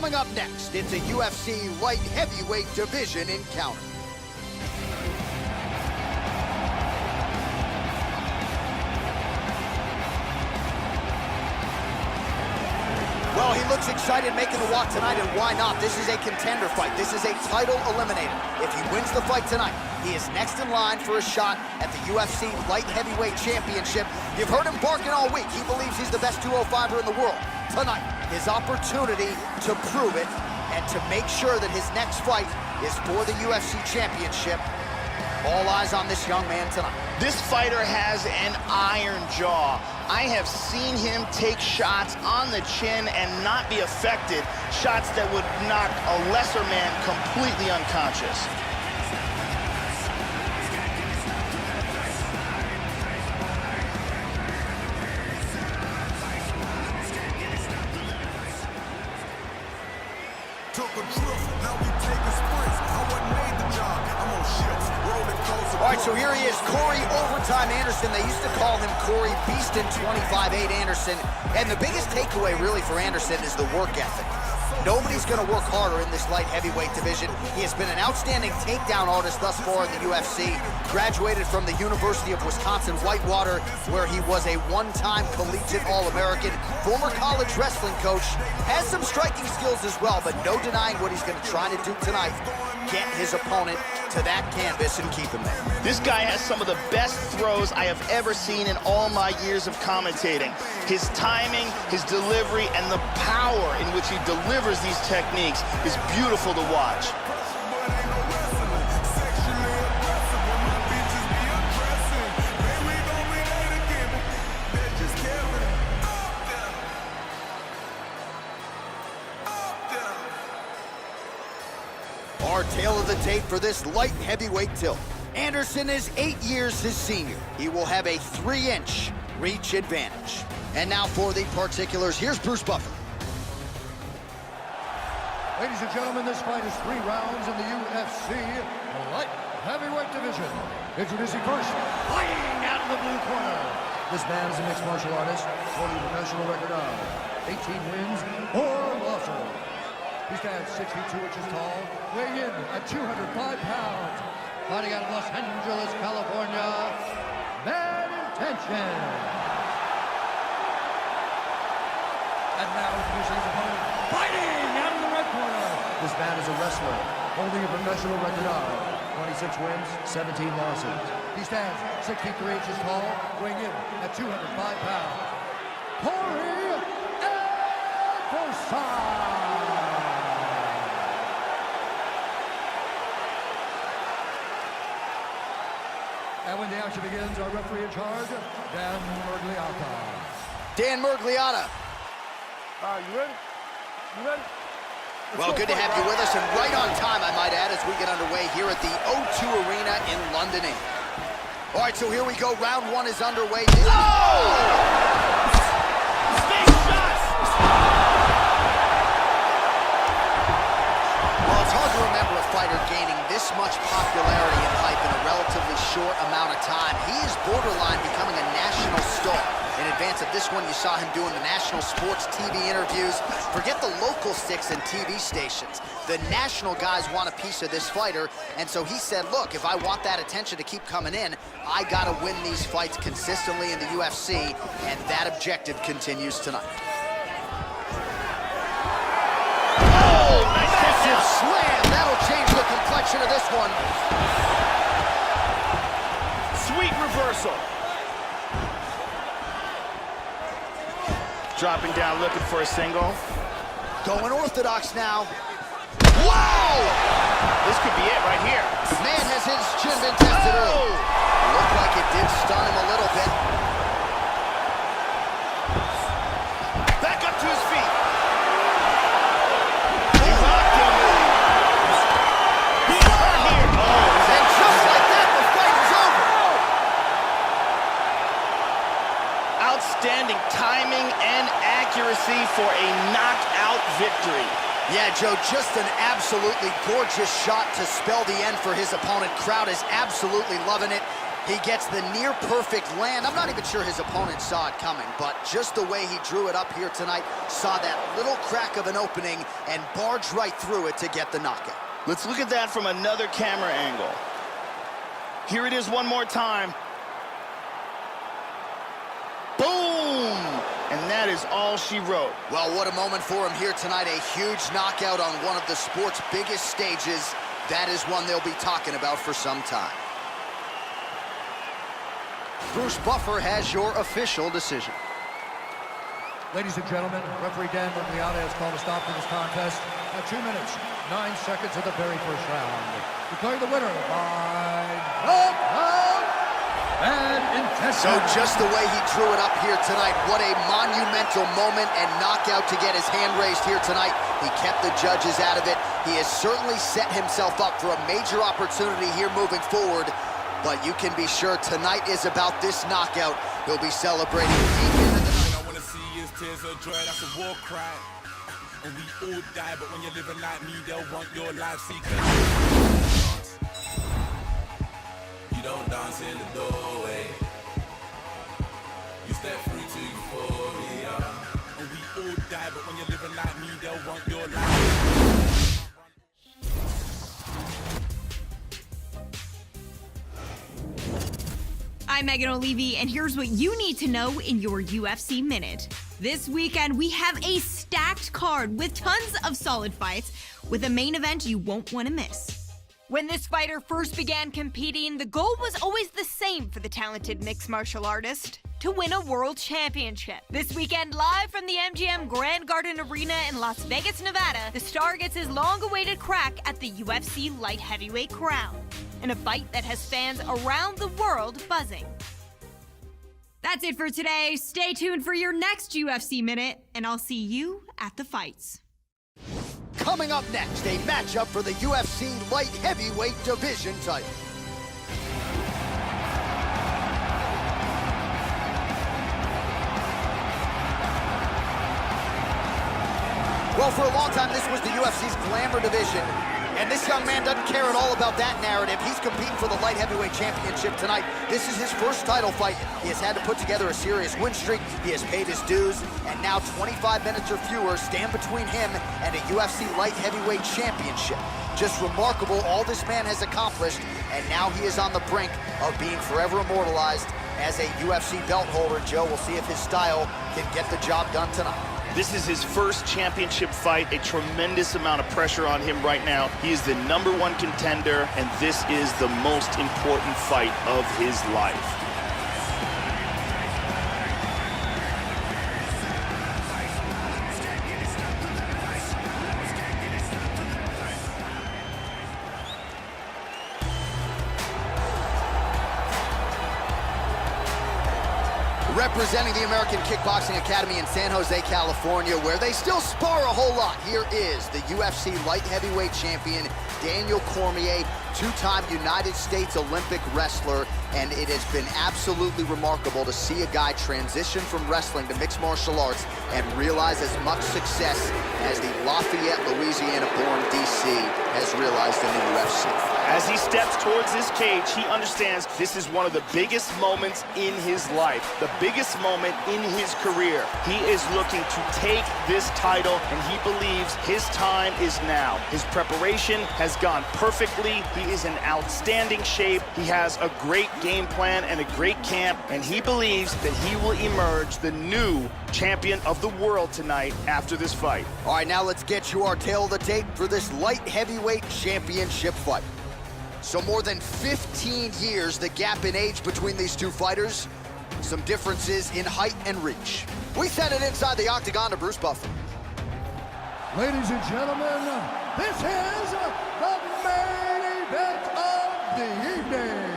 Coming up next, it's a UFC light heavyweight division encounter. Well, he looks excited making the walk tonight, and why not? This is a contender fight. This is a title eliminator. If he wins the fight tonight, he is next in line for a shot at the UFC Light Heavyweight Championship. You've heard him barking all week. He believes he's the best 205er in the world. Tonight, his opportunity to prove it and to make sure that his next fight is for the UFC Championship. All eyes on this young man tonight. This fighter has an iron jaw. I have seen him take shots on the chin and not be affected. Shots that would knock a lesser man completely unconscious. All right, so here he is, Corey Overtime Anderson. They used to call him Corey Beastin 25-8 Anderson. And the biggest takeaway really for Anderson is the work ethic. Nobody's going to work harder in this light heavyweight division. He has been an outstanding takedown artist thus far in the UFC. Graduated from the University of Wisconsin-Whitewater, where he was a one-time collegiate All-American. Former college wrestling coach. Has some striking skills as well, but no denying what he's going to try to do tonight. Get his opponent to that canvas and keep him there. This guy has some of the best throws I have ever seen in all my years of commentating. His timing, his delivery, and the power in which he delivers these techniques is beautiful to watch. Our tale of the tape for this light heavyweight tilt. Anderson is 8 years his senior. He will have a 3-inch reach advantage. And now for the particulars, here's Bruce Buffer. Ladies and gentlemen, this fight is 3 rounds in the UFC light heavyweight division. Introducing first, fighting out of the blue corner. This man is a mixed martial artist, holding a professional record of 18 wins, 4 losses. He stands 6 feet 2 inches tall, weighing in at 205 pounds. Fighting out of Los Angeles, California, Bad Intention. And now introducing his opponent, fighting out of the red corner. This man is a wrestler, holding a professional record of 26 wins, 17 losses. He stands 6 feet 3 inches tall, weighing in at 205 pounds. Corey Overtime. And when the action begins, our referee in charge, Dan Murgliata. Dan Murgliata. You ready? You ready? Well, good to have you with us, and right on time, I might add, as we get underway here at the O2 Arena in London, England. All right, so here we go. Round 1 is underway. Oh! Big shots! Well, it's hard to remember a fighter gaining this much popularity and hype in a relatively short amount of time. He is borderline becoming a national star. In advance of this one, you saw him doing the national sports TV interviews. Forget the local sticks and TV stations. The national guys want a piece of this fighter, and so he said, look, if I want that attention to keep coming in, I gotta win these fights consistently in the UFC, and that objective continues tonight. Oh, nice Massive slam! That'll change the complexion of this one. sweet reversal. Dropping down, looking for a single. Going orthodox now. Whoa! This could be it right here. Man, has his chin been tested early. Looked like it did stun him a little bit. Back up to his feet. He rocked him. He's hurt here. Oh, And just like that, the fight is over. Outstanding timing and accuracy for a knockout victory. Yeah, Joe, just an absolute absolutely gorgeous shot to spell the end for his opponent. Crowd is absolutely loving it. He gets the near-perfect land. I'm not even sure his opponent saw it coming, but just the way he drew it up here tonight, saw that little crack of an opening and barged right through it to get the knockout. Let's look at that from another camera angle. Here it is one more time. Boom! And that is all she wrote. Well, what a moment for him here tonight. A huge knockout on one of the sport's biggest stages. That is one they'll be talking about for some time. Bruce Buffer has your official decision. Ladies and gentlemen, referee Dan Murgliata has called a stop to this contest at 2 minutes, 9 seconds of the very first round. Declaring the winner by knockout and intestine. So just the way he drew it up here tonight, what a monumental moment and knockout to get his hand raised here tonight. He kept the judges out of it. He has certainly set himself up for a major opportunity here moving forward. But you can be sure tonight is about this knockout. He'll be celebrating deep into the night. I wanna see his tears of joy, that's a war cry. And we all die, but when you're living like me, they'll want your life secret. You don't dance in the doorway. You step through to euphoria. And we all die, but when you're living like me, they'll want your life. I'm Megan O'Leary, and here's what you need to know in your UFC Minute. This weekend, we have a stacked card with tons of solid fights, with a main event you won't want to miss. When this fighter first began competing, the goal was always the same for the talented mixed martial artist: to win a world championship. This weekend, live from the MGM Grand Garden Arena in Las Vegas, Nevada, the star gets his long-awaited crack at the UFC light heavyweight crown, in a fight that has fans around the world buzzing. That's it for today. Stay tuned for your next UFC Minute, and I'll see you at the fights. Coming up next, a matchup for the UFC light heavyweight division title. Well, for a long time, this was the UFC's glamour division. And this young man doesn't care at all about that narrative. He's competing for the light heavyweight championship tonight. This is his first title fight. He has had to put together a serious win streak. He has paid his dues. And now 25 minutes or fewer stand between him and a UFC light heavyweight championship. Just remarkable all this man has accomplished. And now he is on the brink of being forever immortalized as a UFC belt holder. Joe, we'll see if his style can get the job done tonight. This is his first championship fight, a tremendous amount of pressure on him right now. He is the #1 contender, and this is the most important fight of his life. Representing the American Kickboxing Academy in San Jose, California, where they still spar a whole lot, here is the UFC light heavyweight champion, Daniel Cormier, two-time United States Olympic wrestler, and it has been absolutely remarkable to see a guy transition from wrestling to mixed martial arts and realize as much success as the Lafayette, Louisiana-born DC has realized in the UFC. As he steps towards this cage, he understands this is one of the biggest moments in his life, the biggest moment in his career. He is looking to take this title, and he believes his time is now. His preparation has gone perfectly. He is in outstanding shape. He has a great game plan and a great camp, and he believes that he will emerge the new champion of the world tonight after this fight. All right, now let's get you our tale of the tape for this light heavyweight championship fight. So more than 15 years, the gap in age between these two fighters, some differences in height and reach. We send it inside the octagon to Bruce Buffer. Ladies and gentlemen, this is the main event of the evening.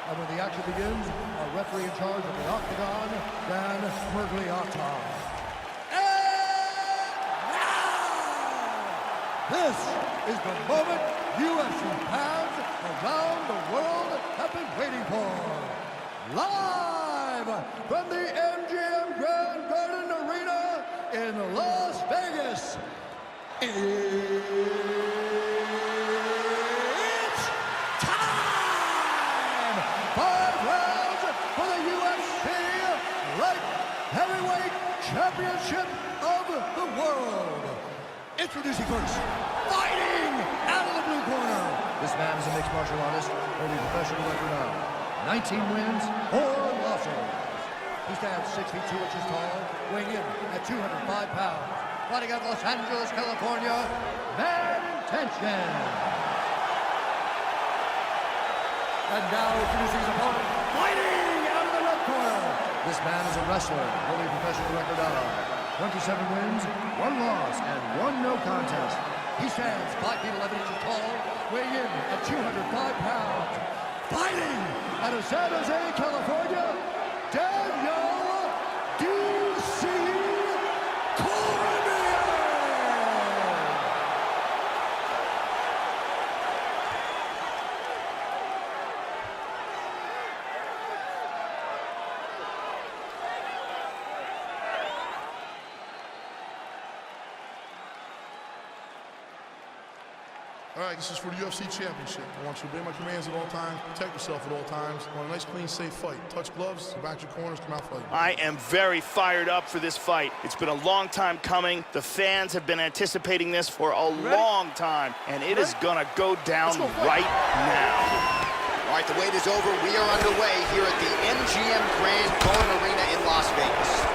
And when the action begins, our referee in charge of the octagon, Dan Murgliata. And now, this is the moment UFC fans around the world have been waiting for. Live from the MGM Grand Garden Arena in Las Vegas. It's time! 5 rounds for the UFC Light Heavyweight Championship of the World. Introducing first, fighting out of the blue corner. This man is a mixed martial artist, holding a professional record of 19 wins, 4 losses. He stands 6 feet 2 inches tall, weighing in at 205 pounds. Fighting out of Los Angeles, California, Man Intention. And now introducing his opponent, fighting out of the red corner. This man is a wrestler, holding a professional record of 27 wins, 1 loss, and 1 no contest. He stands 5 feet 11 inches tall, weighing in at 205 pounds. Fighting out of San Jose, California, Daniel D.C. Cormier. All right, this is for the UFC Championship. I want you to obey my commands at all times, protect yourself at all times. I want a nice, clean, safe fight. Touch gloves, back your corners, come out fighting. I am very fired up for this fight. It's been a long time coming. The fans have been anticipating this for a long time, and it is gonna go down right now. All right, the wait is over. We are underway here at the MGM Grand Garden Arena in Las Vegas.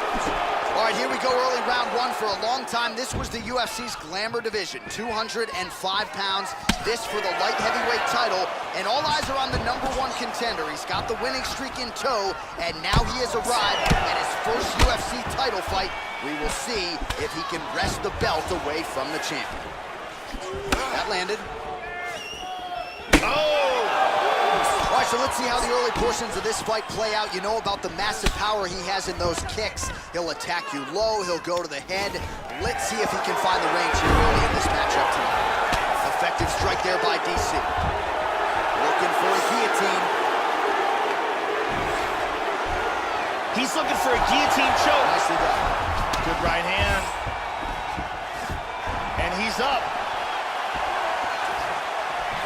All right, here we go, early round 1. For a long time, this was the UFC's glamour division, 205 pounds, this for the light heavyweight title, and all eyes are on the #1 contender. He's got the winning streak in tow, and now he has arrived at his first UFC title fight. We will see if he can wrest the belt away from the champion. That landed. All right, so let's see how the early portions of this fight play out. You know about the massive power he has in those kicks. He'll attack you low, he'll go to the head. Let's see if he can find the range here early in this matchup tonight. Effective strike there by DC. Looking for a guillotine. He's looking for a guillotine choke. Nicely done. Good right hand. And he's up.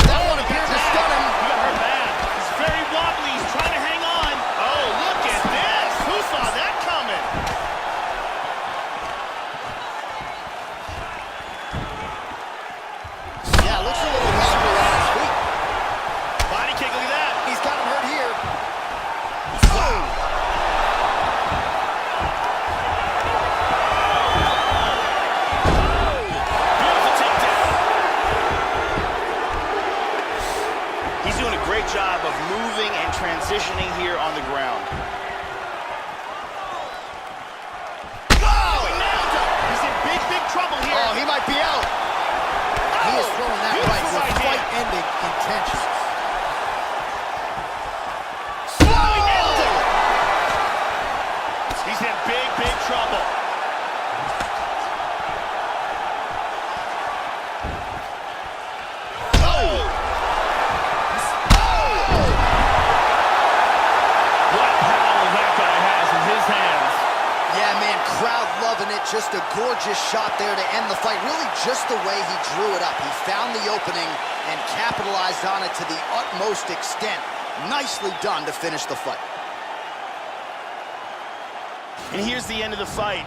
That one appears to stun him. He got hurt bad. He's very wobbly. He's trying to hang on. Oh, look at this. Who saw that coming? Yeah, looks a little wobbly on his feet. Body kick, look at that. He's got him hurt here. Beautiful takedown. He's doing a great job of moving and transitioning here on the ground. Oh, he nailed him. He's in big, big trouble here. Oh, he might be out. He is throwing that right with fight-ending intentions. Oh, he nailed him. He's in big, big trouble. What power that guy has in his hands. Yeah, man, crowd loving it. Just a gorgeous shot there to end the fight. Really just the way he drew it up. He found the opening and capitalized on it to the utmost extent. Nicely done to finish the fight. And here's the end of the fight.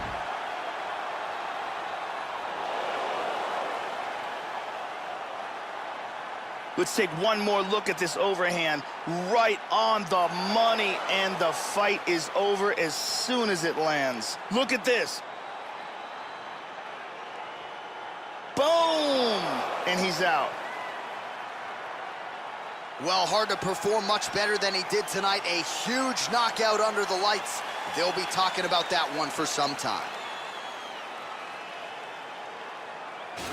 Let's take one more look at this overhand. Right on the money, and the fight is over as soon as it lands. Look at this. Boom! And he's out. Well, hard to perform much better than he did tonight. A huge knockout under the lights. They'll be talking about that one for some time.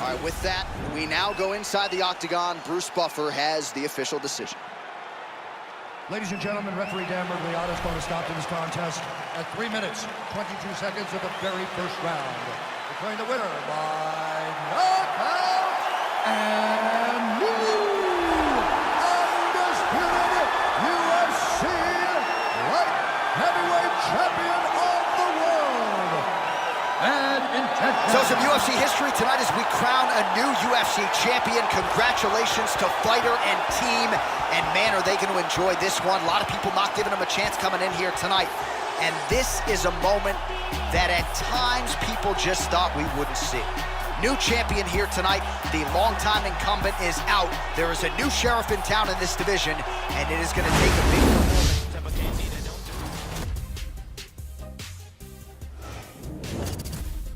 All right, with that, we now go inside the octagon. Bruce Buffer has the official decision. Ladies and gentlemen, referee Dan Mergliata is going to stop to this contest at 3 minutes, 22 seconds of the very first round. Declaring the winner by knockout and new undisputed UFC light heavyweight champion of the world, and intention. So some UFC history history tonight as we crown a new UFC champion. Congratulations to fighter and team. And man, are they going to enjoy this one. A lot of people not giving them a chance coming in here tonight. And this is a moment that at times people just thought we wouldn't see. New champion here tonight. The longtime incumbent is out. There is a new sheriff in town in this division, and it is going to take a big performance.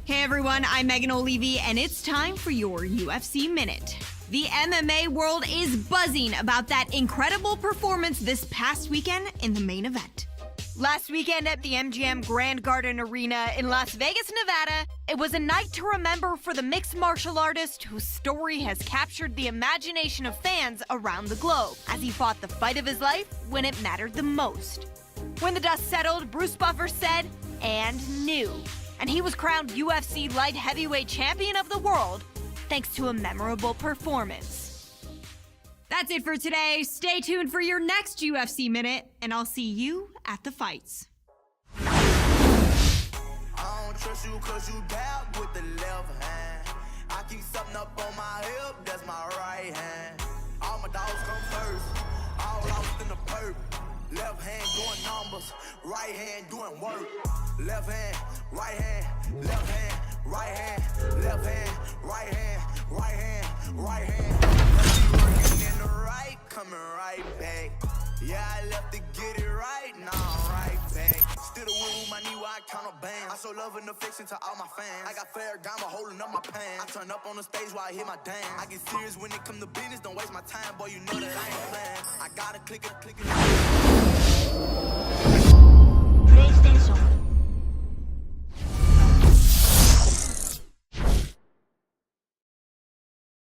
Hey everyone, I'm Megan O'Leary, and it's time for your UFC Minute. The MMA world is buzzing about that incredible performance this past weekend in the main event. Last weekend at the MGM Grand Garden Arena in Las Vegas, Nevada, it was a night to remember for the mixed martial artist whose story has captured the imagination of fans around the globe as he fought the fight of his life when it mattered the most. When the dust settled, Bruce Buffer said, "and knew." And he was crowned UFC light heavyweight champion of the world thanks to a memorable performance. That's it for today. Stay tuned for your next UFC Minute, and I'll see you at the fights. I don't trust you cause you dab with the left hand. I keep something up on my hip, that's my right hand. All my dogs come first, all lost in the perp. Left hand doing numbers, right hand doing work. Left hand, right hand, left hand, right hand, left hand, right hand, right hand, right hand. Let's be working in the right, coming right back. Yeah, I left to get it right, now I'm right back. Still the win with my knee while I count a band. I show love and affection to all my fans. I got Ferragamo holding up my pants. I turn up on the stage while I hit my dance. I get serious when it come to business, don't waste my time, boy, you know that I ain't playing. I gotta click it.